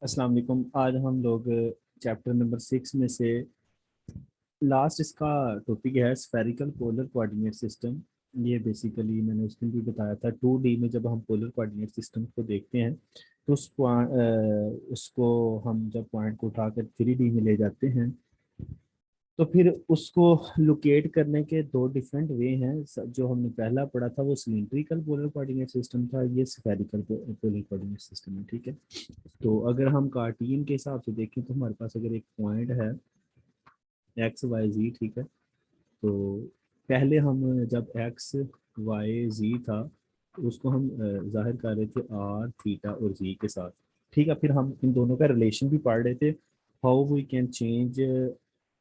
अस्सलाम वालेकुम। आज हम लोग चैप्टर नंबर 6 में से लास्ट इसका टॉपिक है स्फेरिकल पोलर कोऑर्डिनेट सिस्टम। ये बेसिकली मैंने उस दिन भी बताया था 2D में जब हम पोलर कोऑर्डिनेट सिस्टम को देखते हैं तो उसको हम जब पॉइंट को उठाकर 3D में ले जाते हैं तो फिर उसको लोकेट करने के दो डिफरेंट वे हैं। जो हमने पहला पढ़ा था वो सिलिंड्रिकल पोलर कोऑर्डिनेट सिस्टम था, ये स्फेरिकल पोलर कोऑर्डिनेट सिस्टम है। ठीक है, तो अगर हम कार्टियन के हिसाब से देखें तो हमारे पास अगर एक पॉइंट है XYZ, ठीक है, तो पहले हम जब XYZ था तो उसको हम जाहिर कर रहे थे R थीटा और Z के साथ। ठीक है, फिर हम इन दोनों का रिलेशन भी पढ़ रहे थे, how we can change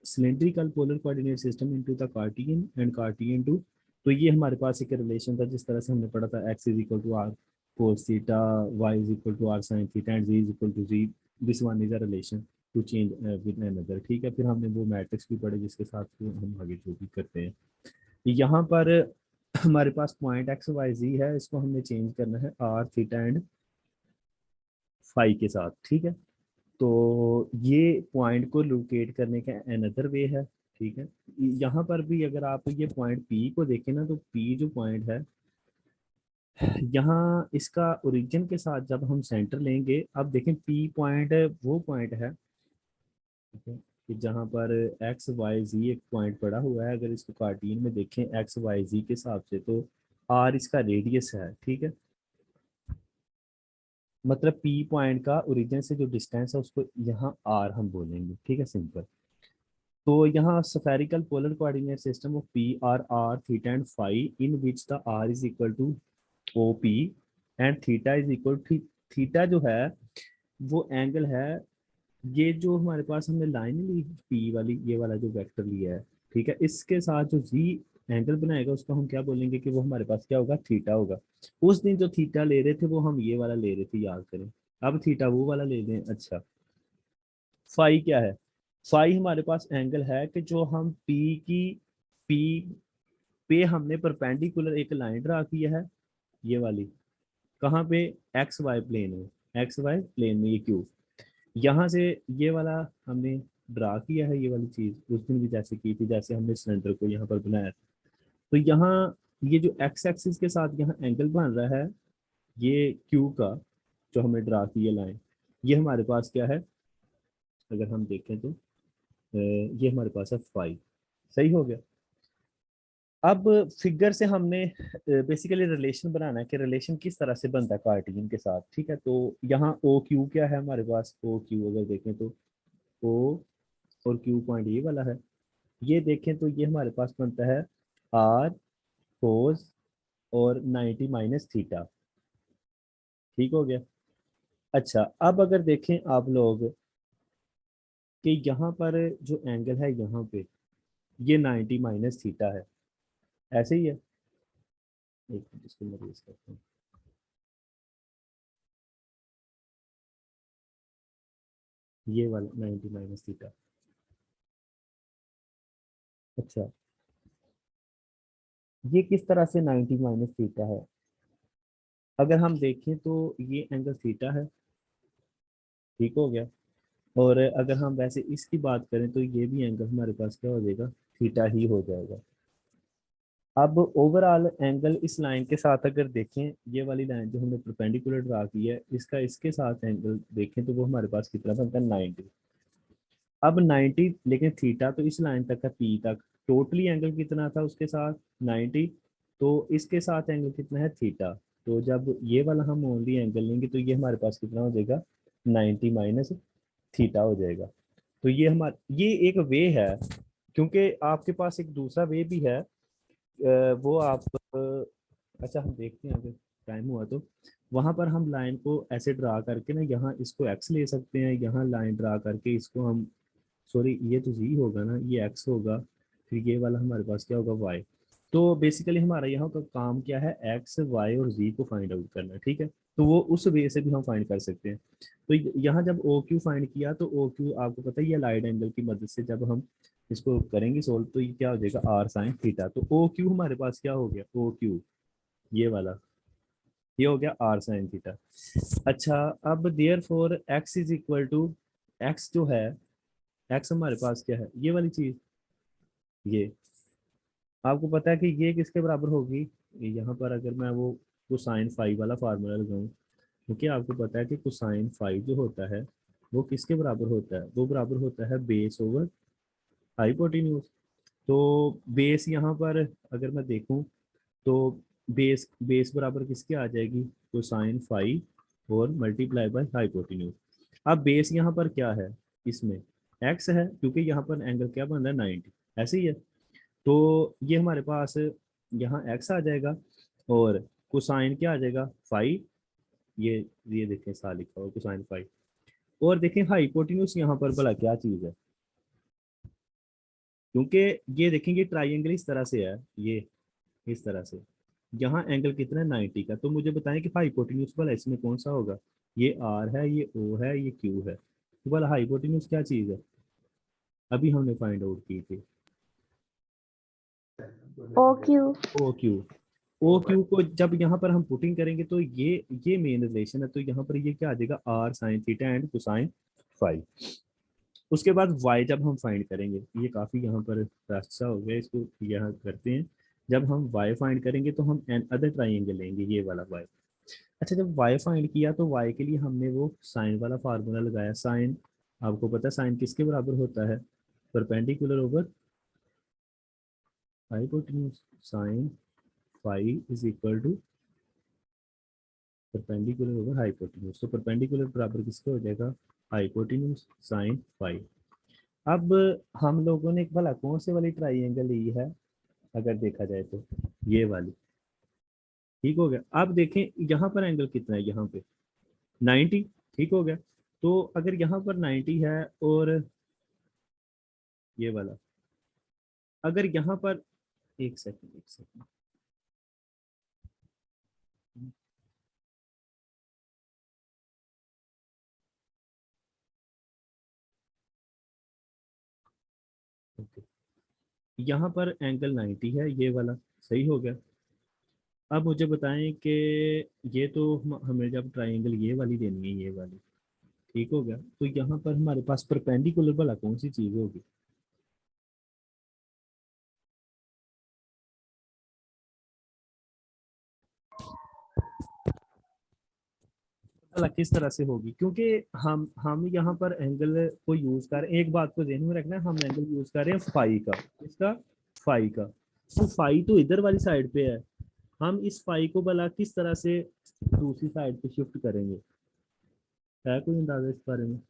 cylindrical polar coordinate system into the cartesian and cartesian to. तो ये हमारे पास एक रिलेशन था जिस तरह से हमने पढ़ा था x is equal to are cos theta, y is equal to are sign theta and z is equal to z। This one is a relation to change with another. ठीक है, फिर हमने वो मैट्रिक्स भी पढ़े जिसके साथ हम आगे जो भी करते हैं। यहाँ पर हमारे पास पॉइंट XYZ है, इसको हमने चेंज करना है आर थीटा एंड फाई के साथ। ठीक है, तो ये पॉइंट को लोकेट करने का अनदर वे है। ठीक है, यहाँ पर भी अगर आप ये पॉइंट पी को देखें ना तो पी जो पॉइंट है यहाँ इसका ओरिजिन के साथ जब हम सेंटर लेंगे, अब देखें पी पॉइंट वो पॉइंट है, ठीक है, कि जहाँ पर एक्स वाई जी एक पॉइंट पड़ा हुआ है। अगर इसको कार्टियन में देखें एक्स वाई जी के हिसाब से तो आर इसका रेडियस है। ठीक है, मतलब पी पॉइंट का ओरिजिन से जो डिस्टेंस है उसको यहाँ आर हम बोलेंगे। ठीक है, सिंपल। तो यहाँ spherical polar coordinate system of P R R theta and phi in which the R is equal to O P and theta is equal to, theta जो है वो एंगल है, ये जो हमारे पास हमने लाइन ली पी वाली, ये वाला जो वेक्टर लिया है, ठीक है, इसके साथ जो जी एंगल बनाएगा उसको हम क्या बोलेंगे कि वो हमारे पास क्या होगा, थीटा होगा। उस दिन जो थीटा ले रहे थे वो हम ये वाला ले रहे थे, याद करें। अब थीटा वो वाला ले लें। अच्छा, फाई क्या है? फाई हमारे पास एंगल है कि जो हम पी पे हमने परपेंडिकुलर एक लाइन ड्रा किया है, ये वाली, कहाँ पे? एक्स वाई प्लेन में, एक्स वाई प्लेन में, ये क्यू यहाँ से ये वाला हमने ड्रा किया है। ये वाली चीज उस दिन भी जैसे की थी, जैसे हमने सिलेंडर को यहाँ पर बनाया था। तो यहाँ ये जो एक्स एक्सिस के साथ यहाँ एंगल बन रहा है, ये क्यू का जो हमने ड्रा किया लाइन, ये हमारे पास क्या है? अगर हम देखें तो ये हमारे पास है फाइव। सही हो गया। अब फिगर से हमने बेसिकली रिलेशन बनाना है कि रिलेशन किस तरह से बनता है कार्टेशियन के साथ। ठीक है, तो यहाँ ओ क्यू क्या है हमारे पास? ओ क्यू अगर देखें तो ओ और क्यू पॉइंट ये वाला है। ये देखें तो ये हमारे पास बनता है आर कोस और 90 माइनस थीटा। ठीक हो गया। अच्छा, अब अगर देखें आप लोग कि यहाँ पर जो एंगल है यहाँ पे, ये 90 माइनस थीटा है, ऐसे ही है। एक मिनट, इसको मैं रेज करता हूँ। ये वाला 90 माइनस थीटा। अच्छा, ये किस तरह से 90 माइनस थीटा है? अगर हम देखें तो ये एंगल थीटा है। ठीक हो गया। और अगर हम वैसे इसकी बात करें तो ये भी एंगल हमारे पास क्या हो जाएगा, थीटा ही हो जाएगा। अब ओवरऑल एंगल इस लाइन के साथ अगर देखें, ये वाली लाइन जो हमने परपेंडिकुलर ड्रा की है, इसका इसके साथ एंगल देखें तो वो हमारे पास कितना बनता है, 90। अब 90, लेकिन थीटा तो इस लाइन तक है पी तक, टोटली एंगल कितना था उसके साथ, 90। तो इसके साथ एंगल कितना है, थीटा। तो जब ये वाला हम ओनली एंगल लेंगे तो ये हमारे पास कितना हो जाएगा, 90 माइनस थीटा हो जाएगा। तो ये हमारा ये एक वे है, क्योंकि आपके पास एक दूसरा वे भी है। वो आप अच्छा हम देखते हैं अगर टाइम हुआ तो वहां पर हम लाइन को ऐसे ड्रा करके ना, यहाँ इसको एक्स ले सकते हैं, यहाँ लाइन ड्रा करके इसको हम, सॉरी ये तो जी होगा ना, ये एक्स होगा, फिर ये वाला हमारे पास क्या होगा, वाई। तो बेसिकली हमारा यहाँ का काम क्या है, एक्स वाई और जी को फाइंड आउट करना। ठीक है, तो वो उस वे से भी हम फाइंड कर सकते हैं। तो यहाँ जब ओ क्यू फाइंड किया तो ओ क्यू आपको पता है, ये लाइट एंगल की मदद से जब हम इसको करेंगे सोल्व तो ये क्या हो जाएगा, आर साइन थीटा। तो ओ क्यू हमारे पास क्या हो गया, ओ क्यू ये वाला, ये हो गया आर साइन थीटा। अच्छा, अब there for X is equal to, X जो है, एक्स हमारे पास क्या है, ये वाली चीज, ये आपको पता है कि ये किसके बराबर होगी, यहाँ पर अगर मैं वो कोसाइन फाइव वाला फार्मूला लगाऊं, क्योंकि आपको पता है कि कोसाइन फाइव जो होता है वो किसके बराबर होता है, वो बराबर होता है बेस ओवर हाइपोटेन्यूज। तो बेस यहाँ पर अगर मैं देखूं तो बेस बेस बराबर किसके आ जाएगी, कोसाइन फाइव और मल्टीप्लाई बाय हाइपोटेन्यूज। अब बेस यहाँ पर क्या है, इसमें एक्स है, क्योंकि यहाँ पर एंगल क्या बन रहा है 90, ऐसे ही है। तो ये हमारे पास यहाँ एक्स आ जाएगा और कोसाइन क्या आ जाएगा फाइव, ये देखें साल लिखा हुआ कोसाइन फाइव। और देखें हाइपोटेन्यूज यहाँ पर भला क्या चीज है, क्योंकि ये देखेंगे ट्राइंगल इस तरह से है, ये इस तरह से, यहाँ एंगल कितना है 90 का। तो मुझे बताएं कि हाइपोटेन्यूज वाला इसमें कौन सा होगा, ये आर है, ये ओ है, ये क्यू है। तो वाला हाइपोटेन्यूज क्या चीज है, अभी हमने फाइंड आउट की थी, O Q. O Q. O Q को जब यहाँ पर हम पुटिंग करेंगे तो ये मेन रिलेशन है, तो यहाँ पर ये क्या आ जाएगा, R sign theta and cosine phi. उसके बाद वाई जब हम फाइंड करेंगे, ये काफी यहाँ पर रास्ता हो गया, इसको यहाँ करते हैं। जब हम वाई फाइंड करेंगे तो हम एन अदर ट्राइंगल लेंगे, ये वाला वाई। अच्छा, जब वाई फाइंड किया तो वाई के लिए हमने वो साइन वाला फार्मूला लगाया। साइन, आपको पता है साइन किसके बराबर होता है, perpendicular over hypotenuse. Sine phi is equal to perpendicular over hypotenuse. तो परपेंडिकुलर बराबर किसके हो जाएगा, हाइपोटेन्यूज साइन फाइव। अब हम लोगों ने एक भला कौन से वाली ट्राइंगल ली है, अगर देखा जाए तो ये वाली, ठीक हो गया। अब देखें यहाँ पर एंगल कितना है, यहाँ पे 90, ठीक हो गया। तो अगर यहाँ पर 90 है और ये वाला, अगर यहाँ पर, एक सेकंड एक सेकंड, ओके, यहाँ पर एंगल 90 है, ये वाला सही हो गया। अब मुझे बताएं कि ये तो हमें जब ट्राइंगल ये वाली देनी है, ये वाली, ठीक हो गया। तो यहाँ पर हमारे पास परपेंडिकुलर भला कौन सी चीज होगी, भला किस तरह से होगी, क्योंकि हम यहाँ पर एंगल को यूज कर रहे हैं, एक बात को ध्यान में रखना है, हम एंगल यूज कर रहे हैं फाई का, इसका फाई का। तो फाई तो इधर वाली साइड पे है, हम इस फाई को भला किस तरह से दूसरी साइड पे शिफ्ट करेंगे, है कोई अंदाजा इस बारे में।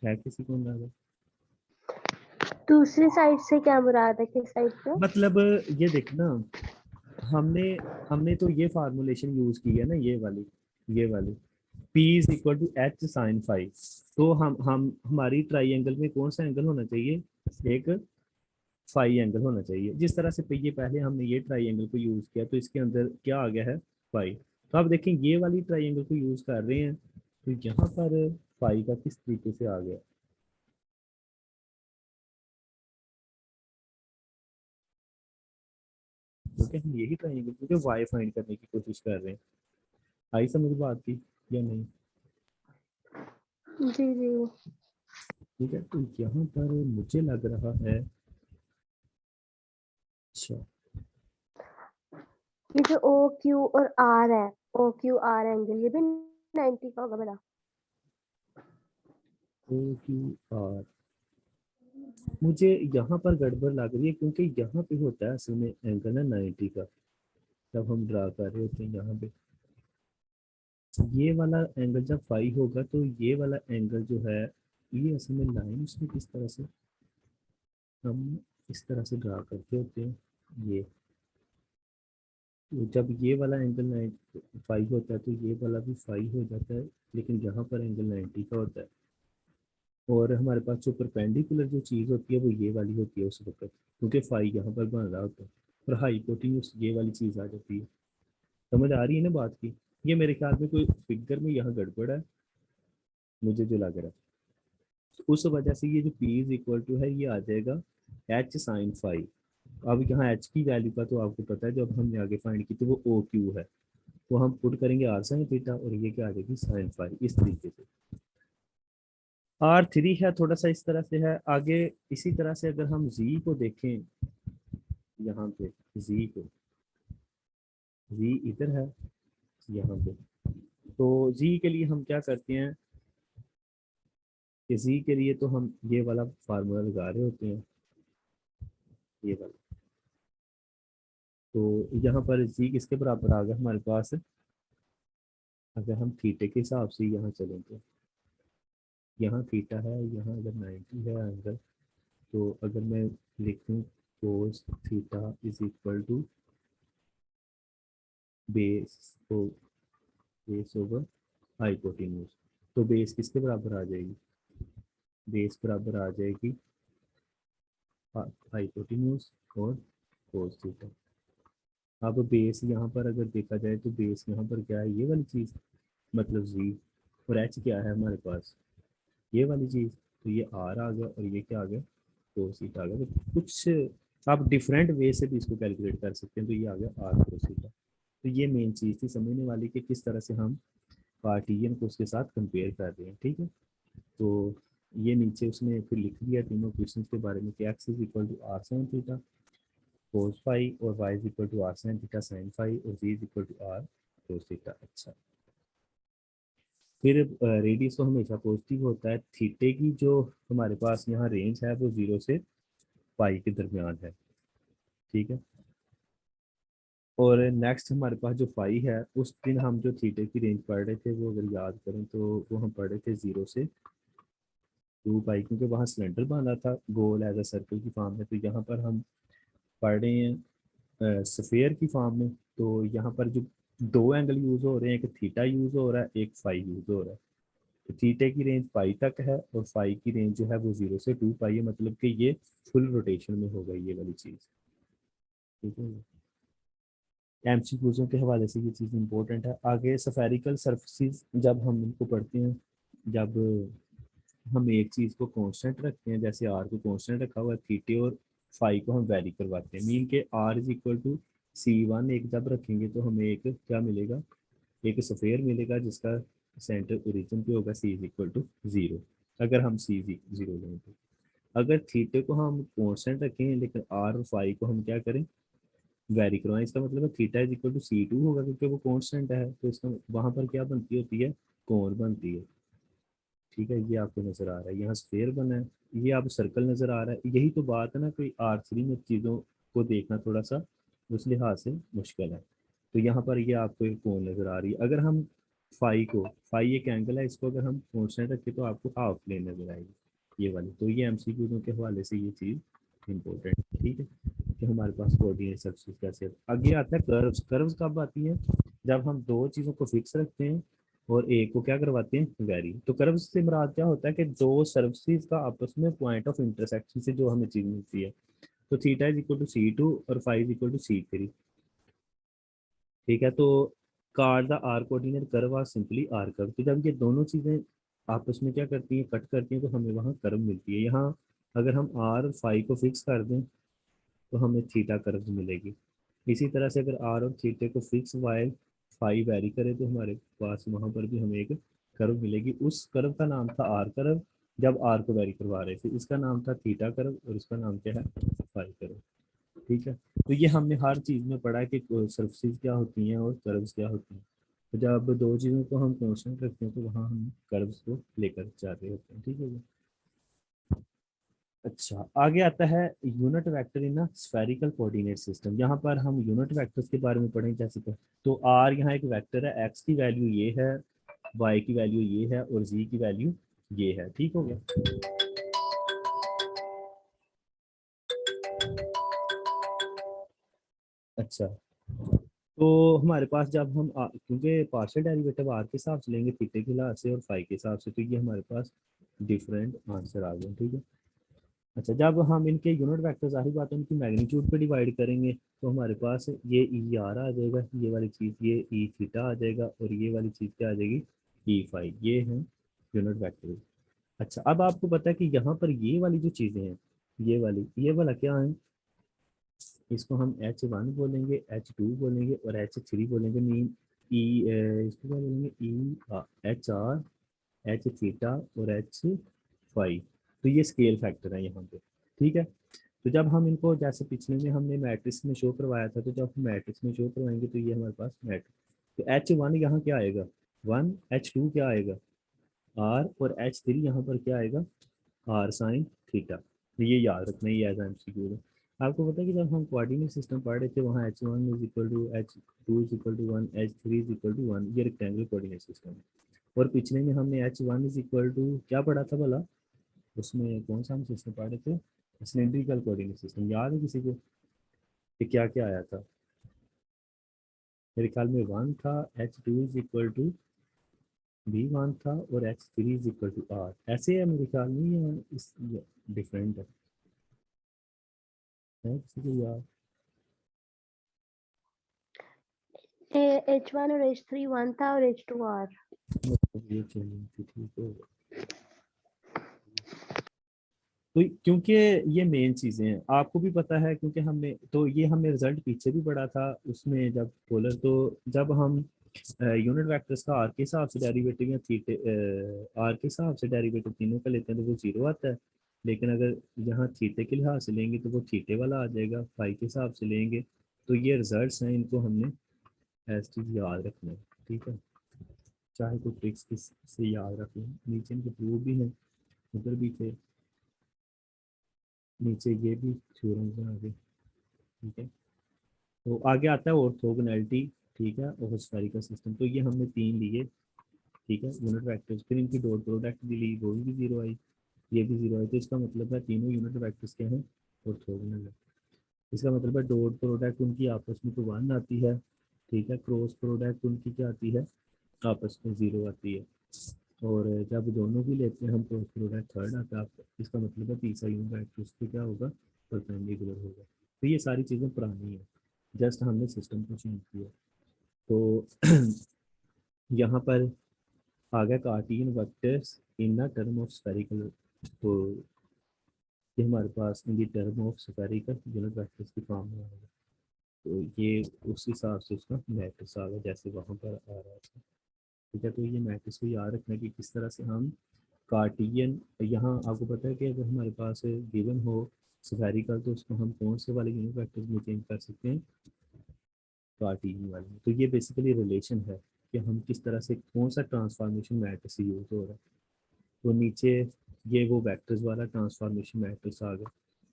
है किसी को अंदाजा, दूसरी साइड से क्या मुराद है, किस साइड पे? मतलब ये देखना, हमने हमने तो ये फार्मूलेशन यूज की है ना, ये वाली P is equal to H sine phi. तो हम हमारी ट्राइंगल में कौन सा एंगल होना चाहिए, एक फाई एंगल होना चाहिए। जिस तरह से ये पहले हमने ये ट्राइंगल को यूज किया तो इसके अंदर क्या आ गया है, फाई। तो आप देखें ये वाली ट्राइंगल को यूज कर रहे हैं, तो यहाँ पर फाई का किस तरीके से आ गया, क्योंकि हम यही ट्राइंगल क्योंकि वाई फाइंड करने की कोशिश कर रहे हैं। आई समझ बात की या नहीं, जी जी। ठीक है। तो यहाँ पर मुझे लग रहा है, अच्छा, ये जो ओ क्यू और आर है, ओ क्यू आर एंगल, ये भी 90 का होगा बेटा? ओ क्यू आर, मुझे यहाँ पर गड़बड़ लग रही है, क्योंकि यहाँ पे होता है असल में एंगल ना 90 का, जब हम ड्रा कर रहे होते हैं यहाँ पे, ये वाला एंगल जब फाइव होगा तो ये वाला एंगल जो है, ये असल में लाइन उसमें किस तरह से, हम इस तरह से ड्रा करते होते हैं, ये, तो जब ये वाला एंगल 5 होता है तो ये वाला भी 5 हो जाता है, लेकिन यहाँ पर एंगल 90 का होता है। और हमारे पास जो परपेंडिकुलर जो चीज़ होती है वो ये वाली होती है उस वक्त, क्योंकि 5 यहाँ पर बन रहा होता है, और हाइपोटेन्यूज ये वाली चीज़ आ जाती है। समझ आ रही है ना बात की? ये मेरे ख्याल में कोई फिगर में यहाँ गड़बड़ है, मुझे जो लग रहा है। उस वजह से ये जो p इज इक्वल टू है ये आ जाएगा h साइन फाइव। अब यहाँ h की वैल्यू का तो आपको पता है, जब हमने आगे फाइंड की तो वो ओ क्यू है, तो हम पुट करेंगे आर साइन थीटा और ये क्या आ जाएगी साइन फाइव, इस तरीके से। आर थ्री है थोड़ा सा इस तरह से है आगे। इसी तरह से अगर हम जी को देखें, यहाँ पे जी को, जी इधर है यहाँ पे, तो जी के लिए हम क्या करते हैं कि जी के लिए तो हम ये वाला फार्मूला लगा रहे होते हैं, ये वाला। तो यहाँ पर जी किसके बराबर आ गया हमारे पास, अगर हम थीटे के हिसाब से यहाँ चलें तो यहाँ थीटा है, यहाँ अगर 90 है एंगल, तो अगर मैं लिखूँ cos theta is equal to base, तो बेस ओवर हाइपोटेन्यूज, तो बेस किसके बराबर आ जाएगी, बेस बराबर आ जाएगी हाइपोटेन्यूज और कोस थीटा। अब बेस यहाँ पर अगर देखा जाए तो बेस यहाँ पर क्या है, ये वाली चीज़, मतलब जी, और एच क्या है हमारे पास, ये वाली चीज़। तो ये आर आ गया और ये क्या आ गया, कोस थीटा आ गया। तो कुछ आप डिफरेंट वे से भी इसको कैलकुलेट कर सकते हैं, तो ये आ गया आर कोस थीटा। तो ये मेन चीज़ थी समझने वाली कि किस तरह से हम कार्टिजियन को उसके साथ कंपेयर कर रहे हैं, ठीक है। तो ये नीचे उसने फिर लिख दिया तीनों क्वेश्चन के बारे में कि x is equal to are sign theta cos phi, और y is equal to are sign theta sin phi, और z is equal to are cos theta. अच्छा, फिर रेडियस तो हमेशा पॉजिटिव होता है। थीटे की जो हमारे पास यहाँ रेंज है वो 0 से पाई के दरमियान है, ठीक है। और नेक्स्ट हमारे पास जो फाई है, उस दिन हम जो थीटे की रेंज पढ़ रहे थे वो अगर याद करें तो वो हम पढ़ रहे थे 0 से 2 पाई, क्योंकि वहाँ सिलेंडर बांधा था गोल एज अ सर्कल की फॉर्म में। तो यहाँ पर हम पढ़ रहे हैं स्फेयर की फॉर्म में। तो यहाँ पर जो दो एंगल यूज हो रहे हैं, एक थीटा यूज हो रहा है, एक फाई यूज हो रहा है। तो थीटे की रेंज पाई तक है और फाई की रेंज जो है वो 0 से 2 पाई है, मतलब कि ये फुल रोटेशन में हो गई ये वाली चीज़, ठीक है। एमसीक्यूज़ों के हवाले से ये चीज़ इंपॉर्टेंट है। आगे सफेरिकल सरफेसेस जब हम इनको पढ़ते हैं, जब हम एक चीज़ को कांस्टेंट रखते हैं, जैसे आर को कांस्टेंट रखा हुआ है, थीटे और फाई को हम वेरी करवाते हैं, मीन के are is equal to C1 एक जब रखेंगे तो हमें एक क्या मिलेगा, एक स्फेयर मिलेगा जिसका सेंटर ओरिजिन पे होगा, सी इज इक्वल टू 0, अगर हम सी 0 लें तो। अगर थीटे को हम कांस्टेंट रखें लेकिन आर और फाई को हम क्या करें, वेरी करवाएं, इसका मतलब है theta is equal to C2 होगा, क्योंकि वो कांस्टेंट है, तो इसका वहां पर क्या बनती होती है, कोण बनती है, ठीक है। ये आपको नजर आ रहा है, यहाँ स्फेयर बना है, ये आपको सर्कल नजर आ रहा है। यही तो बात है ना, कोई R3 में चीज़ों को देखना थोड़ा सा उस लिहाज से मुश्किल है। तो यहाँ पर ये आपको एक कोण नजर आ रही है। अगर हम फाई को, फाई एक एंगल है, इसको अगर हम कांस्टेंट रखें तो आपको हाफ प्लेन नजर आएगी ये वाली। तो ये एमसीक्यू के हवाले से ये चीज़ इंपॉर्टेंट है, ठीक है, कि हमारे पास कोऑर्डिनेट सबसे कैसे। आगे आता है कर्व्स। कर्व्स कब आती हैं, जब हम दो चीज़ों को फिक्स रखते हैं और एक को क्या करवाते हैं वेरी। तो कर्व से मुराद क्या होता है कि दो सर्फेसिस का आपस में पॉइंट ऑफ इंटरसेक्शन से जो हमें चीज मिलती है। तो theta is equal to C2 और phi is equal to C3, ठीक है। तो car the R coordinate curve are simply R curve. तो जब ये दोनों चीजें आपस में क्या करती हैं, कट करती हैं, तो हमें वहाँ कर्व मिलती है। यहाँ अगर हम आर और फाई को फिक्स कर दें तो हमें थीटा कर्व मिलेगी। इसी तरह से अगर आर और थीटे को फिक्स वाइल फाई वेरी करे तो हमारे पास वहां पर भी हमें एक कर्व मिलेगी। उस कर्व का नाम था आर कर्व, जब आर को वेरी करवा रहे थे। इसका नाम था थीटा कर्व और इसका नाम क्या है, फाई कर्व, ठीक है। तो ये हमने हर चीज में पढ़ा है कि सरफेस क्या होती हैं और कर्व्स क्या होती हैं। तो जब दो चीज़ों को हम कांस्टेंट रखते हैं तो वहाँ हम कर्व्स को लेकर जा रहे होते हैं, ठीक है जी। अच्छा, आगे आता है unit vector in spherical coordinate system. यहाँ पर हम यूनिट वेक्टर्स के बारे में पढ़ें जैसे कि, तो आर यहाँ एक वेक्टर है, एक्स की वैल्यू ये है, वाई की वैल्यू ये है और जी की वैल्यू ये है, ठीक हो गया। अच्छा, तो हमारे पास जब हम क्योंकि पार्शियल डेरिवेटिव आर के हिसाब से लेंगे थीटे के लिहाज से और फाई के हिसाब से, तो ये हमारे पास डिफरेंट आंसर आ गए, ठीक है। अच्छा, जब हम इनके यूनिट वेक्टर जाहिर बात है उनकी मैग्नीट्यूड पे डिवाइड करेंगे तो हमारे पास ये ई आर आ जाएगा, ये वाली चीज़, ये ई थीटा आ जाएगा, और ये वाली चीज़ क्या आ जाएगी, ई फाई। ये है यूनिट वेक्टर। अच्छा, अब आपको पता है कि यहाँ पर ये वाली जो चीज़ें हैं, ये वाला क्या है, इसको हम H1 बोलेंगे, H2 बोलेंगे और H3 बोलेंगे। मीन ई, इसको क्या बोलेंगे, E H R, H theta और एच फाई। तो ये स्केल फैक्टर है यहाँ पे, ठीक है। तो जब हम इनको, जैसे पिछले में हमने मैट्रिक्स में शो करवाया था, तो जब हम मैट्रिक्स में शो करवाएंगे तो ये हमारे पास मैट्रिक्स, तो H1 यहाँ क्या आएगा 1, H2 क्या आएगा R, और H3 यहाँ पर क्या आएगा आर साइन थीटा। तो ये याद रखना, ये एज एमसीक्यू है। आपको पता है कि जब हम कोऑर्डिनेट सिस्टम पढ़ रहे थे, वहाँ H1 is equal to H2 is equal to 1, H3 is equal to 1, ये रेक्टेंगुलर कोऑर्डिनेट सिस्टम है। और पिछले में हमने H1 इज इक्वल टू क्या पढ़ा था भला, उसमें कौन सा हम सिस्टम पढ़ रहे थे, सिलेंड्रिकल कोऑर्डिनेट सिस्टम। याद है किसी को कि क्या क्या आया था? मेरे ख्याल में 1 था, H2 is equal to V1 था, और H3 is equal to R। ऐसे है मेरे ख्याल में, ये इस डिफरेंट है किसी को याद? H1 और H3 1 था और H2 R। ये चलिए ठीक है। तो क्योंकि ये मेन चीज़ें हैं, आपको भी पता है, क्योंकि हमने तो ये हमने रिजल्ट पीछे भी पढ़ा था उसमें, जब पोलर, तो जब हम यूनिट वेक्टर्स का आर के हिसाब से डेरिवेटिव या थीटे, आर के हिसाब से डेरिवेटिव तीनों का लेते हैं तो वो जीरो आता है। लेकिन अगर यहाँ थीटे के लिहाज से लेंगे तो वो थीटे वाला आ जाएगा, फाई के हिसाब से लेंगे। तो ये रिजल्ट्स हैं, इनको हमने एज चीज याद रखना है, ठीक है। चाहे कोई ट्रिक्स किस से याद रख लें, नीचे इनके प्रूफ भी हैं, उधर भी थे, नीचे ये भी थ्योरम्स हैं आगे, ठीक है। तो आगे आता है ऑर्थोगोनैलिटी, ठीक है, और स्फेरिकल सिस्टम। तो ये हमने तीन लिए, ठीक है, यूनिट वेक्टर्स। फिर इनकी डॉट प्रोडक्ट भी ली, वो भी जीरो आई, ये भी जीरो आई। तो इसका मतलब है तीनों यूनिट वेक्टर्स क्या हैं, ऑर्थोगोनल है। इसका मतलब है डॉट प्रोडक्ट उनकी आपस में तो वन आती है, ठीक है, क्रॉस प्रोडक्ट उनकी क्या आती है, आपस में जीरो आती है। और जब दोनों भी लेते हैं हम क्रॉस प्रोडक्ट थर्ड आता है आपका, इसका मतलब है तीसरा यूनिट वेक्टर उस पर क्या होगा, परपेंडिकुलर होगा। तो ये सारी चीज़ें पुरानी है, जस्ट हमने सिस्टम को चेंज किया। तो यहाँ पर आ गया cartesian vectors in the term of spherical. तो ये हमारे पास in the term of spherical unit vectors की फॉर्म में आएगा। तो ये उस हिसाब से उसका मैट्रिक्स आ गया जैसे वहाँ पर आ रहा था, ठीक है। तो ये मैट्रिक्स को याद रखना कि किस तरह से हम कार्टियन, यहाँ आपको पता है कि अगर हमारे पास गिवन हो स्फेरिकल तो उसको हम कौन से वाले यूनिट वेक्टर्स में चेंज कर सकते हैं, कार्टियन वाले में। तो ये बेसिकली रिलेशन है कि हम किस तरह से कौन सा ट्रांसफॉर्मेशन मैट्रिक्स यूज हो रहा है। तो नीचे ये वो वेक्टर्स वाला ट्रांसफॉर्मेशन मैट्रिक्स आ गया।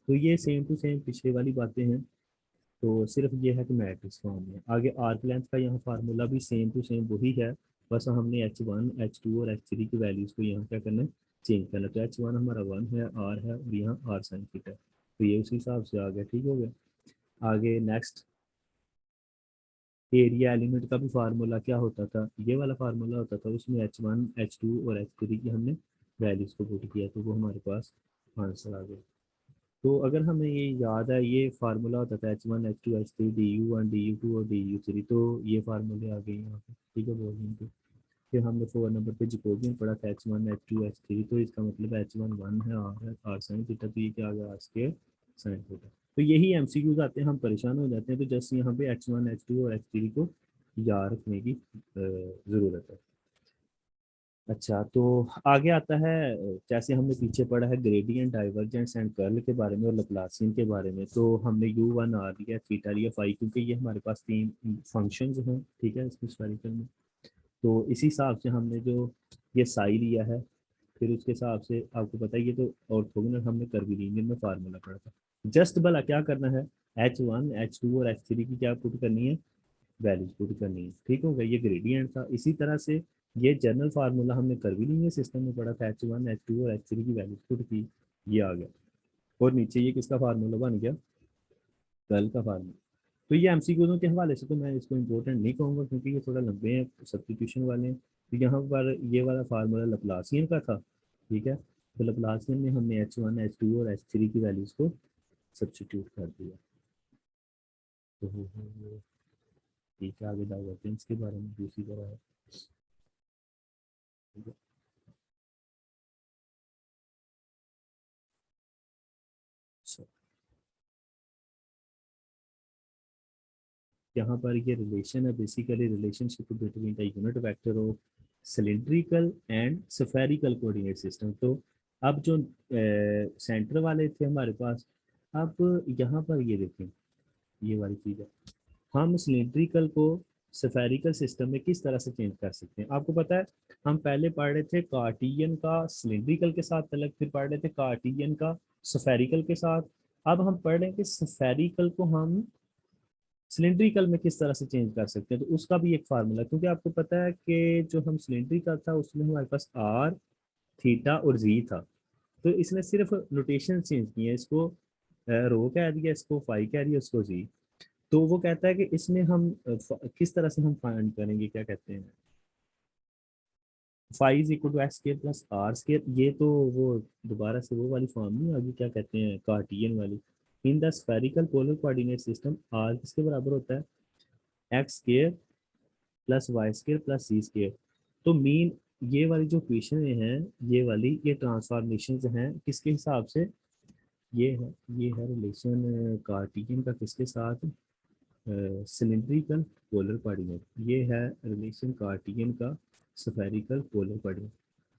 तो ये सेम टू सेम पिछले वाली बातें हैं, तो सिर्फ ये है कि मैट्रिक्स फॉर्म में। आगे आर्क लेंथ का यहाँ फार्मूला भी सेम टू सेम वही है, बस हमने H1 H2 और H3 की वैल्यूज़ को यहाँ क्या करना है, चेंज करना है। तो H1 हमारा 1 है, R है, और यहाँ R साइन थीटा है। तो ये उसी हिसाब से आ गया, ठीक हो गया। आगे नेक्स्ट, एरिया एलिमेंट का भी फार्मूला क्या होता था, ये वाला फार्मूला होता था, उसमें H1 H2 और H3 की हमने वैल्यूज़ को पुट किया तो वो हमारे पास आंसर आ गया। तो अगर हमें ये याद है, ये फार्मूला होता था H1 H2 H3 DU1 DU2 और DU3, तो ये फार्मूले आ गए यहाँ पे, ठीक है, वॉल्यूम पे। फिर हमने 4 नंबर पे जैकोबियन पढ़ा था H1 H2 H3, तो इसका मतलब H1 1 है, R है, R साइन थीटा, तो ये क्या आ गया, R स्क्वायर साइन थीटा। तो यही एमसीक्यूज आते हैं, हम परेशान हो जाते हैं, तो जस्ट यहाँ पे H1 H2 और H3 को याद रखने की ज़रूरत है। अच्छा, तो आगे आता है, जैसे हमने पीछे पढ़ा है ग्रेडियंट, डाइवर्जेंस एंड कर्ल के बारे में और लप्लासियन के बारे में, तो हमने U1 R लिया, थीटा लिया, फाई, क्योंकि ये हमारे पास तीन फंक्शंस हैं, ठीक है, इसमें स्फेरिकल में। तो इसी हिसाब से हमने जो ये साई लिया है, फिर उसके हिसाब से आपको पता है ये तो ऑर्थोगोनल हमने कर्वीलिनियर में फार्मूला पढ़ा था। जस्ट भला क्या करना है, H1 H2 और H3 की क्या पुट करनी है, वैल्यूज पुट करनी है, ठीक हो गया। ये ग्रेडियंट था। इसी तरह से ये जनरल फार्मूला हमने कर्वीलिनियर सिस्टम में पढ़ा था, H1 H2 और H3 की वैल्यूज पुट की, ये आ गया। और नीचे ये किसका फार्मूला बन गया, कर्ल का फार्मूला। तो ये एमसीक्यूज़ों के हवाले से तो मैं इसको इम्पोर्टेंट नहीं कहूँगा, क्योंकि ये थोड़ा लंबे हैं, सब्स्टिट्यूशन वाले हैं। तो यहाँ पर ये वाला फार्मूला लप्लासियन का था, ठीक है। तो लैप्लासियन में हमने h1 h2 और h3 की वैल्यूज को सब्स्टिट्यूट कर दिया। तो ठीक है, आगे डाइवर्जेंस के बारे में दूसरी तरह है। ठीक है। So, यहाँ पर ये रिलेशन है, basically relationship between the unit vector of cylindrical and spherical coordinate system. तो अब जो सेंटर वाले थे हमारे पास, अब यहाँ पर ये देखें, ये वाली चीज़ है, हम सिलिंड्रिकल को स्फेरिकल सिस्टम में किस तरह से चेंज कर सकते हैं। आपको पता है हम पहले पढ़ रहे थे कार्टियन का सिलिंड्रिकल के साथ अलग, फिर पढ़ रहे थे कार्टियन का स्फेरिकल के साथ। अब हम पढ़ रहे हैं कि स्फेरिकल को हम सिलिंड्रिकल में किस तरह से चेंज कर सकते हैं। तो उसका भी एक फार्मूला, क्योंकि आपको पता है कि जो हम सिलिंड्रिकल था उसमें हमारे पास आर, थीटा और जी था। तो इसने सिर्फ नोटेशन चेंज की है, इसको रो कह दिया, इसको फाई कह दिया, उसको जी। तो वो कहता है कि इसमें हम किस तरह से हम फाइंड करेंगे, क्या कहते हैं, phi is equal to X square plus R square. ये तो वो दोबारा से वो वाली फॉर्म नहीं आगे, क्या कहते हैं, कार्टियन वाली। In the spherical polar coordinate system r किसके बराबर होता है, x square plus y square plus z square. तो मीन ये वाली जो इक्वेशन है, ये वाली ये ट्रांसफॉर्मेशन हैं किसके हिसाब से, ये है रिलेशन कार्टियन का किसके साथ, सिलिंड्रिकल पोलर कोऑर्डिनेट। ये है रिलेशन कार्टियन का स्फेरिकल पोलर कोऑर्डिनेट।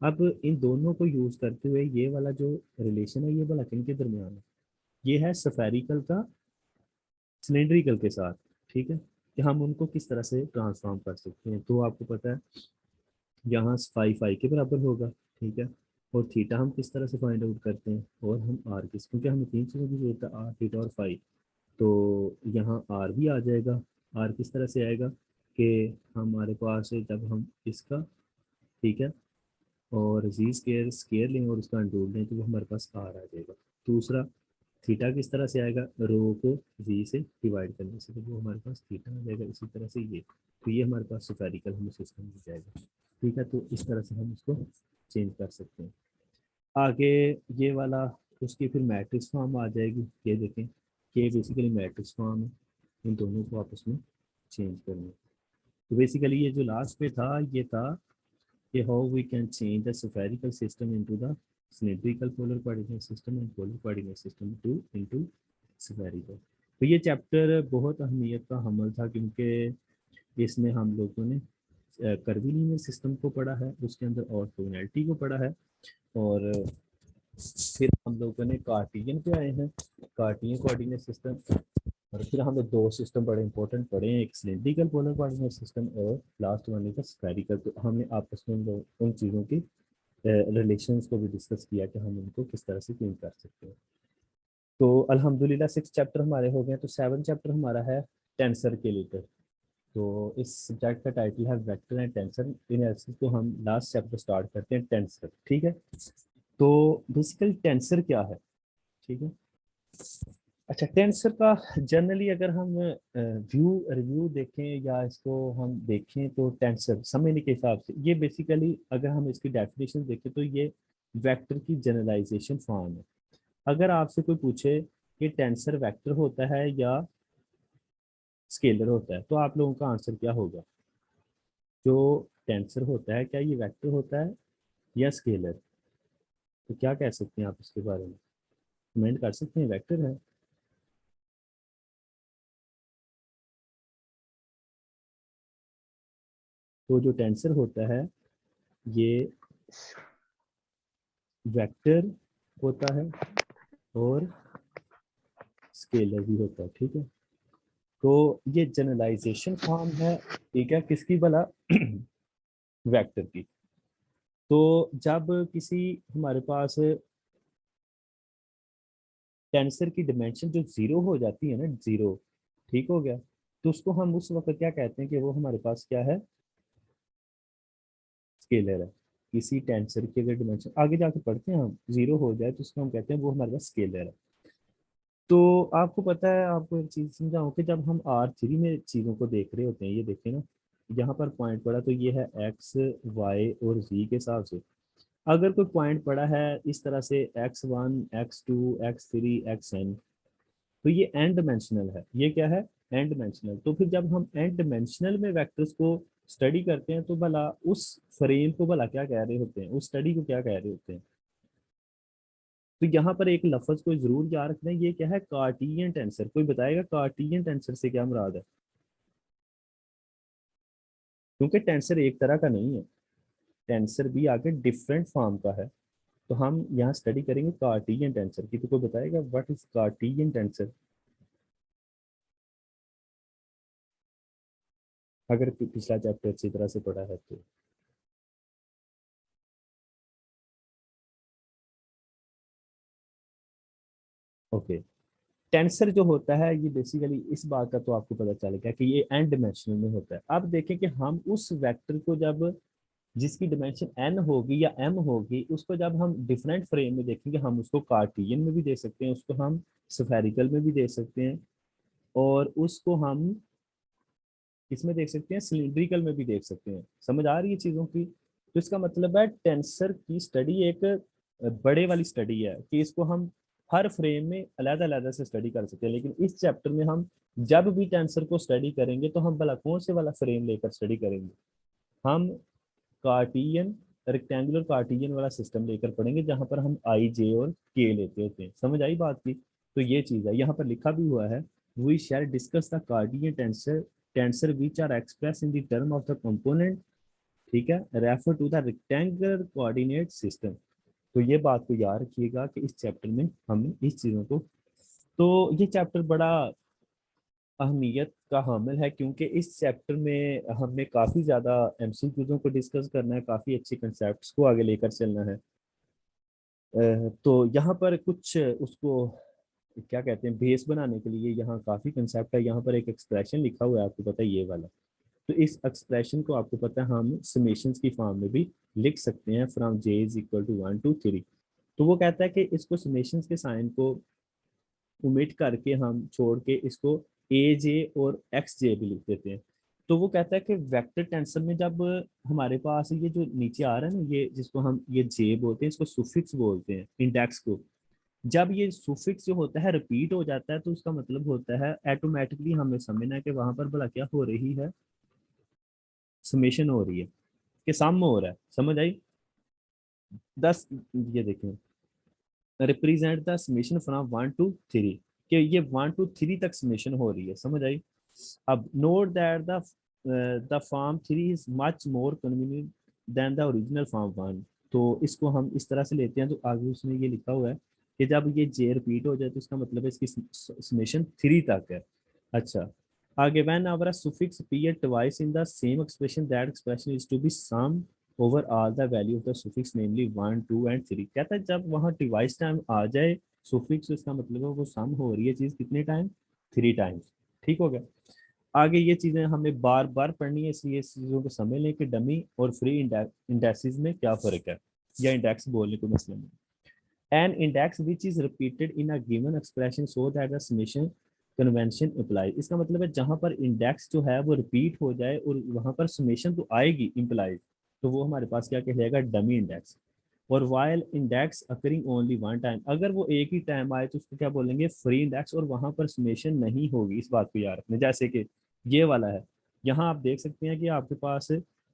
अब इन दोनों को यूज करते हुए ये वाला जो रिलेशन है, ये वाला किन के दरमियान है, ये है स्फेरिकल का सिलिंड्रिकल के साथ। ठीक है, कि हम उनको किस तरह से ट्रांसफॉर्म कर सकते हैं। तो आपको पता है यहाँ फाई फाई के बराबर होगा। ठीक है, और थीटा हम किस तरह से फाइंड आउट करते हैं, और हम आर किस, क्योंकि हमें तीन चीज़ों की जरूरत है, आर, थीटा और फाई। तो यहाँ आर भी आ जाएगा। आर किस तरह से आएगा कि हमारे पास है जब हम इसका, ठीक है, और जी स्केयर स्केयर लें और उसका अंडर लें तो वो हमारे पास आर आ जाएगा। दूसरा, थीटा किस तरह से आएगा, रो को जी से डिवाइड करने से, तो वो हमारे पास थीटा आ जाएगा। इसी तरह से ये, तो ये हमारे पास स्फेरिकल हमें सिस्टम मिल जाएगा। ठीक है, तो इस तरह से हम इसको चेंज कर सकते हैं। आगे ये वाला, उसकी फिर मैट्रिक्स फॉर्म आ जाएगी। ये देखें कि ये बेसिकली मैट्रिक्स फॉर्म है, इन दोनों को आपस में चेंज करना। तो बेसिकली ये जो लास्ट पे था ये था कि how we can change the spherical system into the cylindrical polar coordinate system and polar coordinate system two into spherical. तो ये चैप्टर बहुत अहमियत का हमल था, क्योंकि इसमें हम लोगों ने कर्वीलिनियर सिस्टम को पढ़ा है, उसके अंदर ऑर्थोगोनैलिटी को पढ़ा है, और फिर हम लोगों ने कार्टियन पे आए हैं, कार्टियन कोऑर्डिनेट सिस्टम। और फिर हमें दो सिस्टम बड़े इंपॉर्टेंट पढ़े हैं, एक सिलिंड्रिकल पोलर कोऑर्डिनेट सिस्टम और लास्ट वन इज स्फेरिकल। तो हमने आपस में उन चीज़ों की रिलेशंस को भी डिस्कस किया कि हम उनको किस तरह से चेंज कर सकते हैं। तो अल्हम्दुलिल्लाह 6 चैप्टर हमारे हो गए। तो 7 चैप्टर हमारा है टेंसर के लेकर। तो इस सब्जेक्ट का टाइटल है वेक्टर एंड टेंसर एनालिसिस। तो हम लास्ट चैप्टर स्टार्ट करते हैं, टेंसर। ठीक है, तो बेसिकली टेंसर क्या है। ठीक है, अच्छा, टेंसर का जनरली अगर हम व्यू रिव्यू देखें या इसको हम देखें, तो टेंसर समझने के हिसाब से ये बेसिकली अगर हम इसकी डेफिनेशन देखें तो ये वेक्टर की जनरलाइजेशन फॉर्म है। अगर आपसे कोई पूछे कि टेंसर वेक्टर होता है या स्केलर होता है, तो आप लोगों का आंसर क्या होगा। जो टेंसर होता है क्या ये वेक्टर होता है या स्केलर, तो क्या कह सकते हैं आप इसके बारे में, कमेंट कर सकते हैं, वेक्टर है। तो जो टेंसर होता है ये वेक्टर होता है और स्केलर भी होता है। ठीक है, तो ये जनरलाइजेशन फॉर्म है, ठीक है, किसकी भला वेक्टर की। तो जब किसी हमारे पास टेंसर की डिमेंशन जो जीरो हो जाती है ना, जीरो, ठीक हो गया, तो उसको हम उस वक्त क्या कहते हैं कि वो हमारे पास क्या है, स्केलर है। किसी टेंसर की अगर डिमेंशन आगे जाके पढ़ते हैं हम, जीरो हो जाए तो उसको हम कहते हैं वो हमारे पास स्केलर है। तो आपको पता है, आपको एक चीज समझाऊं कि जब हम R3 में चीजों को देख रहे होते हैं, ये देखें ना, यहाँ पर पॉइंट पड़ा तो ये है एक्स, वाई और जी के हिसाब से। अगर कोई पॉइंट पड़ा है इस तरह से x1 x2 x3 xn, तो ये एन डिमेंशनल है। ये क्या है? N dimensional. तो फिर जब हम एन डिमेंशनल में वेक्टर्स को स्टडी करते हैं तो भला उस फ्रेम को भला क्या कह रहे होते हैं, उस स्टडी को क्या कह रहे होते हैं? तो यहाँ पर एक लफ्ज को जरूर याद रखना है, ये क्या है? कार्टियन टेंसर। कोई बताएगा कार्टियन टेंसर से क्या मुराद है? क्योंकि टेंसर एक तरह का नहीं है, टेंसर भी आगे डिफरेंट फॉर्म का है। तो हम यहाँ स्टडी करेंगे कार्टियन टेंसर की। तो कोई बताएगा व्हाट इज कार्टियन टेंसर? अगर पिछला चैप्टर अच्छी तरह से पढ़ा है तो। ओके, टेंसर जो होता है ये बेसिकली इस बात का तो आपको पता चल गया कि ये एन डिमेंशनल में होता है। अब देखें कि हम उस वेक्टर को जब, जिसकी डिमेंशन एन होगी या एम होगी, उसको जब हम डिफरेंट फ्रेम में देखेंगे, हम उसको कार्टियन में भी दे सकते हैं, उसको हम स्फेरिकल में भी दे सकते हैं, और उसको हम इसमें देख सकते हैं, सिलिंड्रिकल में भी देख सकते हैं। समझ आ रही है चीज़ों की? तो इसका मतलब है टेंसर की स्टडी एक बड़े वाली स्टडी है कि इसको हम हर फ्रेम में अलग-अलग से स्टडी कर सकते हैं। लेकिन इस चैप्टर में हम जब भी टेंसर को स्टडी करेंगे तो हम भला कौन से वाला फ्रेम लेकर स्टडी करेंगे? हम कार्टियन, रेक्टेंगुलर कार्टियन वाला सिस्टम लेकर पढ़ेंगे, जहां पर हम आई जे और के लेते होते हैं। समझ आई बात की? तो ये चीज़ है, यहाँ पर लिखा भी हुआ है, we shall discuss the cartesian tensor, tensor which are express in the term of the component, ठीक है, refer to the rectangular coordinate system. तो ये बात को याद रखिएगा कि इस चैप्टर में हमें इस चीज़ों को, तो ये चैप्टर बड़ा अहमियत का हामिल है, क्योंकि इस चैप्टर में हमें काफ़ी ज़्यादा एमसीक्यूज़ों को डिस्कस करना है, काफ़ी अच्छे कंसेप्ट्स को आगे लेकर चलना है। तो यहाँ पर कुछ उसको क्या कहते हैं, बेस बनाने के लिए यहाँ काफ़ी कंसेप्ट है। यहाँ पर एक एक्सप्रेशन लिखा हुआ है, आपको पता है ये वाला। तो इस एक्सप्रेशन को आपको पता है हम समेशंस की फॉर्म में भी लिख सकते हैं, from J is equal to 1 to 3। तो वो कहता है कि इसको समेशंस के साइन को उमिट करके, हम छोड़ के इसको ए जे और एक्स जे भी लिख देते हैं। तो वो कहता है कि वेक्टर टेंसर में जब हमारे पास ये जो नीचे आ रहा है ना, ये जिसको हम ये जे बोलते हैं, इसको सुफिक्स बोलते हैं इंडेक्स को। जब ये सुफिक्स जो होता है रिपीट हो जाता है तो उसका मतलब होता है ऑटोमेटिकली हमें समझना है कि वहां पर भला क्या हो रही है, समेशन हो रही है, कि सम हो रहा है। समझ आई? 10, ये देखें, represent the summation from 1 to 3, कि ये 1 to 3 तक समेशन हो रही है। समझ आई? अब note that the form 3 is much more convenient than the original form 1। तो इसको हम इस तरह से लेते हैं, तो आगे उसमें ये लिखा हुआ है कि जब ये जे रिपीट हो जाए तो इसका मतलब है इसकी समेशन 3 तक है। अच्छा, आगे when our suffix appear twice in the same expression, that expression is to be sum over all the value of the suffix namely 1 2 and 3। कहता है जब वहाँ डिवाइस टाइम आ जाए सुफिक्स, इसका मतलब है वो सम हो रही है चीज कितने टाइम? 3 टाइम्स। ठीक हो गया? आगे ये चीजें हमें बार बार पढ़नी है, इसलिए इस चीजों को समझ लें कि डमी और फ्री इंडेक्सेस में क्या फर्क है, या इंडेक्स बोलने को मसला नहीं। An index which is repeated in a given expression so that the summation convention apply. इसका मतलब है जहां पर इंडेक्स जो है वो रिपीट हो जाए और वहां पर समेशन तो आएगी इम्प्लाइज, तो वो हमारे पास क्या कहलाएगा? Dummy index. और while index occurring only 1 time, अगर वो एक ही टाइम आए तो उसको क्या बोलेंगे? फ्री इंडेक्स, और वहां पर समेशन नहीं होगी। इस बात को याद रखना। जैसे कि ये वाला है, यहाँ आप देख सकते हैं कि आपके पास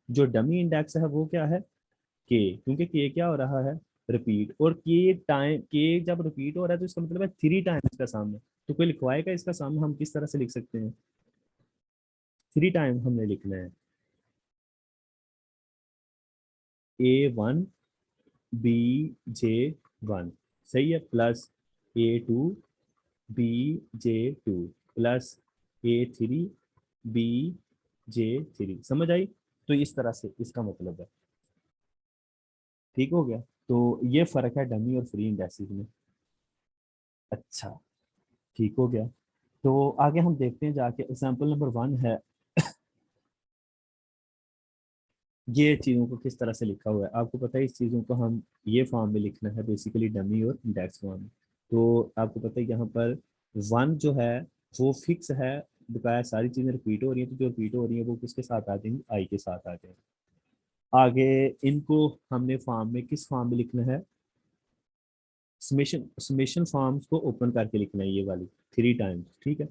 जो डमी इंडेक्स है वो क्या है? के, क्योंकि के क्या हो रहा है? रिपीट। और के टाइम, के जब रिपीट हो रहा है तो इसका मतलब है 3 टाइम्स का सामने। तो कोई लिखवाएगा इसका सामने हम किस तरह से लिख सकते हैं? 3 टाइम हमने लिखना है, A1 BJ1, सही है, plus A2 BJ2 plus A3 BJ3। समझ आई? तो इस तरह से इसका मतलब है। ठीक हो गया? तो ये फर्क है डमी और फ्री इंडेक्सेस में। अच्छा, ठीक हो गया। तो आगे हम देखते हैं जाके, एग्जाम्पल नंबर 1 है, ये चीज़ों को किस तरह से लिखा हुआ है। आपको पता है इस चीज़ों को हम ये फॉर्म में लिखना है, बेसिकली डमी और इंडेक्स फॉर्म में। तो आपको पता है यहाँ पर 1 जो है वो फिक्स है, बकाया सारी चीज़ें रिपीट हो रही हैं, तो जो रिपीट हो रही है वो किसके साथ आ जाएंगी? आई के साथ आ जाएंगी। आगे इनको हमने फॉर्म में किस फॉर्म में लिखना है, समेशन समेशन फॉर्म्स को ओपन करके लिखना है, ये वाली 3 टाइम्स, ठीक है,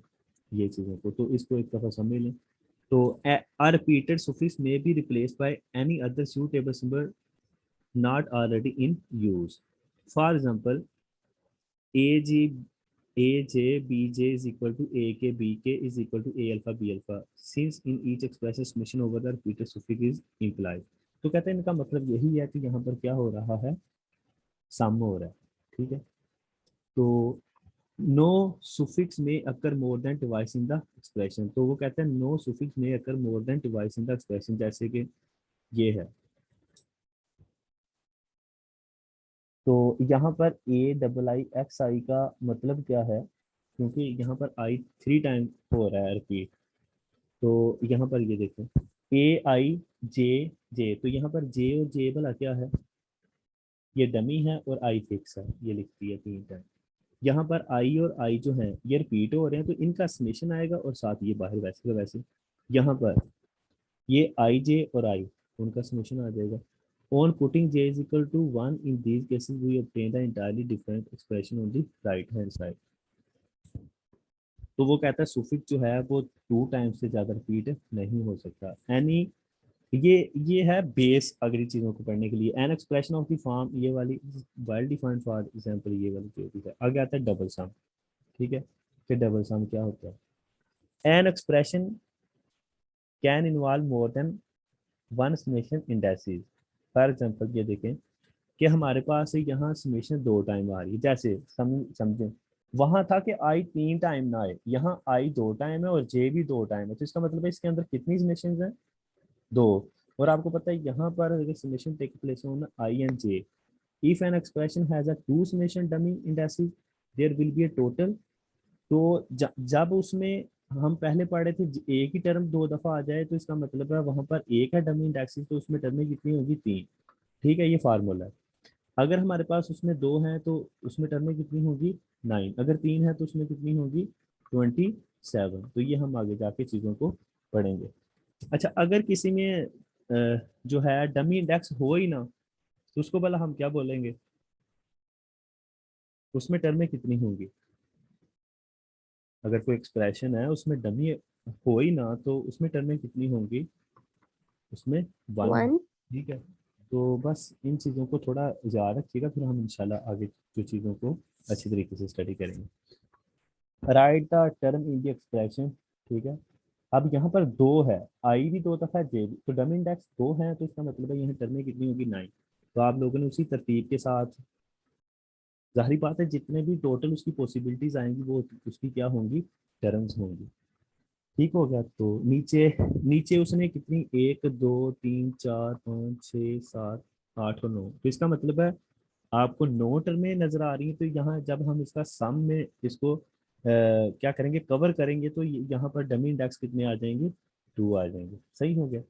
ये चीज़ों को, तो इसको एक दफ़ा समझ लें। तो a repeated suffix may be replaced by any other suitable symbol not already in use. For example, AG AJ BJ is equal to AK BK is equal to A alpha B alpha. Since in each expression summation over the repeated suffix is implied. तो कहते हैं इनका मतलब यही है कि यहाँ पर क्या हो रहा है, सम हो रहा है, ठीक है। तो नो सुफिक्स में occur more than twice in the expression, तो वो कहते हैं नो सुफिक्स में occur more than twice in the expression, जैसे कि ये है। तो यहाँ पर ए डबल आई एक्स आई का मतलब क्या है, क्योंकि यहाँ पर आई 3 टाइम हो रहा है रिपीट। तो यहाँ पर ये देखें ए आई जे जे, तो यहाँ पर जे और जे भला क्या है, ये डमी है और आई फिक्स है, ये लिखती है 3 टाइम। यहाँ पर आई और आई जो है ये रिपीट हो रहे हैं, तो इनका समेशन आएगा और साथ ये बाहर वैसे का वैसे। यहाँ पर ये आई जे और आई, उनका समेशन आ जाएगा। On putting j is equal to 1 in these cases, we obtain the entirely different expression on the right hand side. तो वो कहता है सुफिक्स जो है वो 2 टाइम्स से ज्यादा रिपीट नहीं हो सकता। एनी ये है बेस अगली चीजों को पढ़ने के लिए। An expression of the form, ये वाली वेल डिफाइंड फॉर एग्जांपल, ये वाली जो भी है। आगे आता है डबल सम, ठीक है। फिर डबल सम क्या होता है, an expression can involve more than one summation indexes. For example ये देखें कि हमारे पास यहाँ समेशन 2 टाइम आ रही है, जैसे समझें वहां था कि आई 3 टाइम ना आए, यहाँ आई 2 टाइम है और जे भी 2 टाइम है, तो इसका मतलब है इसके अंदर कितनी समेशन है, 2। और आपको पता है यहाँ पर अगर summation take place on I and J, if an expression has a 2 summation dummy indexes there will be a total. तो जब उसमें हम पहले पढ़े थे एक ही टर्म 2 दफा आ जाए, तो इसका मतलब है वहां पर एक है डमी इंडेक्सेस, तो उसमें टर्में कितनी होगी, 3, ठीक है, ये फार्मूला है। अगर हमारे पास उसमें 2 हैं तो उसमें टर्में कितनी होगी, 9, अगर 3 है तो उसमें कितनी होगी, 27। तो ये हम आगे जाके चीज़ों को पढ़ेंगे। अच्छा, अगर किसी में जो है डमी इंडेक्स हो ही ना, तो उसको भला हम क्या बोलेंगे, उसमें टर्में कितनी होंगी। अगर कोई एक्सप्रेशन है उसमें डमी हो ही ना, तो उसमें टर्में कितनी होंगी, उसमें 1, 1। ठीक है। तो बस इन चीज़ों को थोड़ा याद रखिएगा, फिर हम इंशाल्लाह आगे जो चीज़ों को अच्छी तरीके से स्टडी करेंगे। Right the term in the expression, ठीक है। अब यहाँ पर 2 है, आई भी 2 दफा जे भी, तो डमी इंडेक्स 2 है, तो इसका मतलब है यहाँ टर्में कितनी होगी, 9। तो आप लोगों ने उसी तरतीब के साथ, जाहिर बात है जितने भी टोटल उसकी पॉसिबिलिटीज आएंगी वो उसकी क्या होंगी, टर्म्स होंगी। ठीक हो गया। तो नीचे नीचे उसने कितनी, 1 2 3 4 5 6 7 8 और 9, तो इसका मतलब है आपको 9 टर्में नजर आ रही हैं। तो यहाँ जब हम इसका सम में इसको क्या करेंगे, कवर करेंगे, तो यहाँ पर डमी इंडेक्स कितने आ जाएंगे, 2 आ जाएंगे। सही हो गया।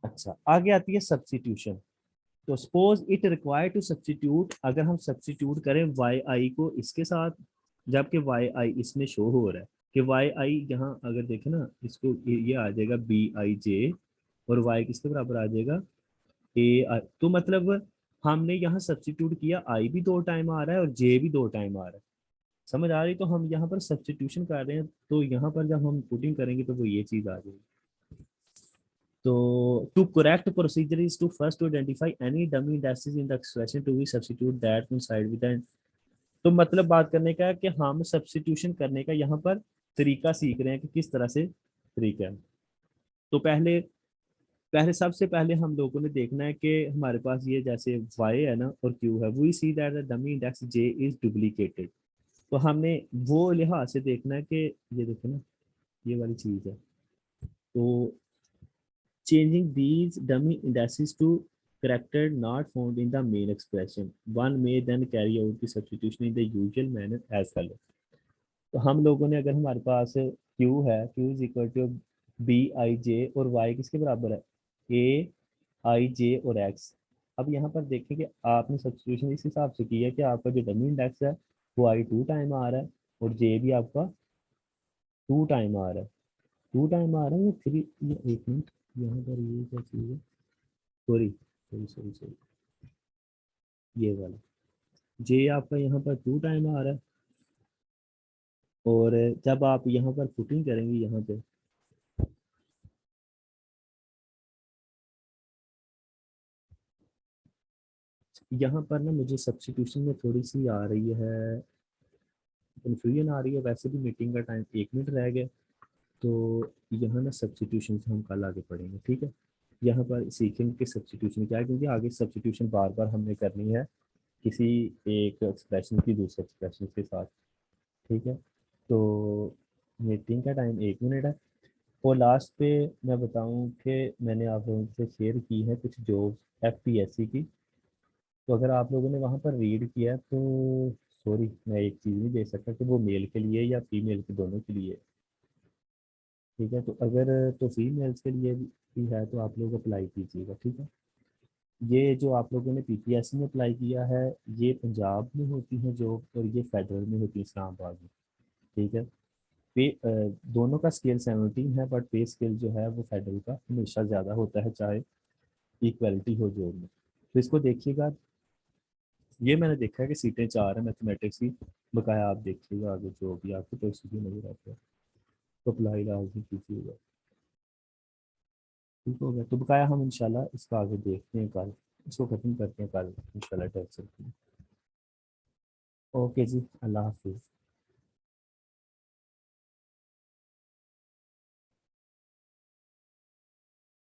अच्छा, आगे आती है सब्स्टिट्यूशन। तो suppose it require to substitute, अगर हम सब्स्टिट्यूट करें वाई आई को इसके साथ, जबकि वाई आई इसमें शो हो रहा है कि वाई आई, यहाँ अगर देखें ना इसको, ये आ जाएगा बी आई जे, और वाई किसके बराबर आ जाएगा, ए आई। तो मतलब हमने यहाँ सब्स्टिट्यूट किया, आई भी 2 टाइम आ रहा है और जे भी 2 टाइम आ रहा है, समझ आ रही। तो हम यहाँ पर सब्स्टिट्यूशन कर रहे हैं, तो यहाँ पर जब हम पुटिंग करेंगे तो वो ये चीज़ आ जाएगी। तो to correct procedure is to first to identify any dummy indexes in the expression to be substitute that coincide with and. तो मतलब बात करने का है कि हम सब्स्टिट्यूशन करने का यहाँ पर तरीका सीख रहे हैं कि किस तरह से तरीका है। तो पहले पहले सबसे पहले हम लोगों ने देखना है कि हमारे पास ये जैसे y है ना और q है, we see that the dummy index j is duplicated. तो हमने वो लिहाज से देखना है कि ये देखो ना, ये वाली चीज है। तो changing these dummy indices to character not found in the main expression, one may then carry out the substitution in the usual manner as follows. तो हम लोगों ने, अगर हमारे पास q है, q is equal to b i j, और y किसके बराबर है, ए आई जे और x। अब यहाँ पर देखें कि आपने सब्स्टिट्यूशन इस हिसाब से की है कि आपका जो डमी इंडेक्स है वो आई 2 टाइम आ रहा है और जे भी आपका 2 टाइम आ रहा है। 2 टाइम आ रहा है या 3, एक मिनट, यहाँ पर ये क्या चीज़ है, सॉरी सॉरी सॉरी सॉरी, ये वाला जे आपका यहाँ पर 2 टाइम आ रहा है, और जब आप यहाँ पर पुटिंग करेंगे यहाँ पे, यहाँ पर ना मुझे सब्स्टिट्यूशन में थोड़ी सी आ रही है, कन्फ्यूजन आ रही है। वैसे भी मीटिंग का टाइम 1 मिनट रह गया, तो यहाँ ना सब्स्टिट्यूशन हम कल आगे पढ़ेंगे, ठीक है। यहाँ पर सीखेंगे कि सब्स्टिट्यूशन क्या है, क्योंकि आगे सब्स्टिट्यूशन बार बार हमने करनी है किसी एक एक्सप्रेशन की दूसरे एक्सप्रेशन के साथ, ठीक है। तो मीटिंग का टाइम 1 मिनट है। और लास्ट पे मैं बताऊं कि मैंने आप लोगों से शेयर की है कुछ जॉब्स एफपीएससी की, तो अगर आप लोगों ने वहाँ पर रीड किया है तो सॉरी मैं एक चीज़ नहीं दे सकता कि वो मेल के लिए या फीमेल के दोनों के लिए, ठीक है। तो अगर तो फीमेल्स के लिए भी है तो आप लोग अप्लाई कीजिएगा, ठीक है। ये जो आप लोगों ने पीपीएससी में अप्लाई किया है, ये पंजाब में होती है जॉब, और ये फेडरल में होती है इस्लामाबाद में, ठीक है। पे दोनों का स्केल 17 है, बट पे स्केल जो है वो फेडरल का हमेशा ज़्यादा होता है, चाहे इक्वलिटी हो जॉब में। तो इसको देखिएगा, ये मैंने देखा है कि सीटें 4 है मैथमेटिक्स की, बकाया आप देखिएगा आगे जो भी आपको प्रोसीजर नजर आता है, तो अप्लाई लाजमी कीजिएगा, ठीक हो गया। तो बकाया हम इंशाल्लाह इसका आगे देखते हैं कल, इसको ख़त्म करते हैं कल इंशाल्लाह टेस्ट। ओके जी, अल्लाह हाफिज़।